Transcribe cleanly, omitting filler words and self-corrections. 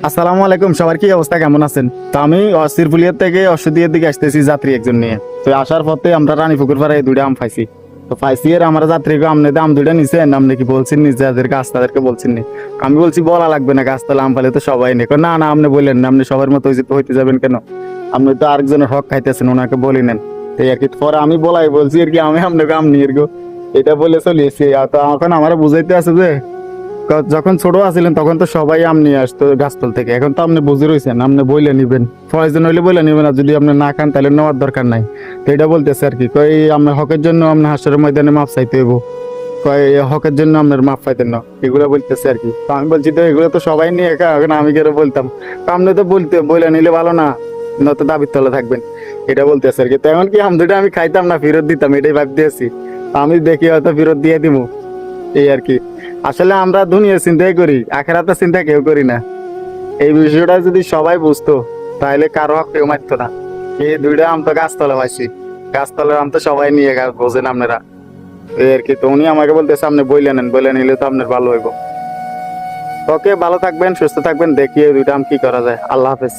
আসসালামু আলাইকুম, সবার কি অবস্থা, কেমন আছেন? তো আমি অস্থিরপুলিয়ার থেকে অশ্বদিয়ার দিকে আসতেছি যাত্রী একজন নিয়ে। তো আসার পথে আমরা রানীপুকুর পাড়ায় দুইটা আম পাইছি। তো পাইছি আর আমরা যাত্রীকে আমনে আম দুইটা নিছেন, আপনি কি বলছেন নি যাদের গাছ তাদেরকে বলছেন নি? আমি বলছি বলা লাগবে না, গাছতলা আম পাইলে তো সবাই নেই। কয়, না না আপনি বললেন না, আপনি সবার মতো হইতে যাবেন কেন? আপনি তো আরেকজনের হক খাইতেছেন, ওনাকে বলি নেন। এই আর কি, পরে আমি বলাই বলছি আর কি, আমি আপনাকে আম নিয়ে গো এটা বলে চলিয়েছি। তো এখন আমার বুঝাইতে আছে যে যখন ছোট আছিলেন তখন তো সবাই আম নিয়ে আসতো গাছতল থেকে, এখন তো আপনি বুঝে রয়েছেন, আপনি বইলে নিবেন, প্রয়োজন হইলে বইলে নিবেন, আর যদি আপনি না খান তাহলে নেওয়ার দরকার নাই। তো এটা বলতেছে আর কি, কই আপনার হকের জন্য আপনার হাসরের ময়দানে মাপ চাইতে হইব, কয় এই হকের জন্য আপনার মাপ পাইতেন না, এগুলো বলতেছে আর কি। তো আমি বলছি তো এগুলো তো সবাই নিয়ে একা, এখন আমি কেন বলতাম? তো আপনি তো বলতে বইলে নিলে ভালো না, নয়তো দাবির তলে থাকবেন, এটা বলতেছে আর কি। তো এখন কি আম দুটো আমি খাইতাম না ফেরত দিতাম, এটাই ভাবতেছি। আমি দেখি হয়তো ফেরত দিয়ে দিব, এই আর কি। আসলে আমরা দুনিয়ার চিন্তাই করি, আখেরাতের চিন্তা কেউ করি না। এই বিষয়টা যদি সবাই বুঝতো তাহলে কারো হক কেউ মারতো না। এই দুইটা আম তো গাছতলা পাইছি, গাছতলার আম তো সবাই নিয়ে বোঝেন আপনারা, এই আর কি। তো উনি আমাকে বলতেছে আপনি বইলে নেন, বইলে নিলে তো আপনার ভালো হইব। ওকে, ভালো থাকবেন, সুস্থ থাকবেন, দেখি এই দুইটা আম কি করা যায়। আল্লাহ হাফেজ।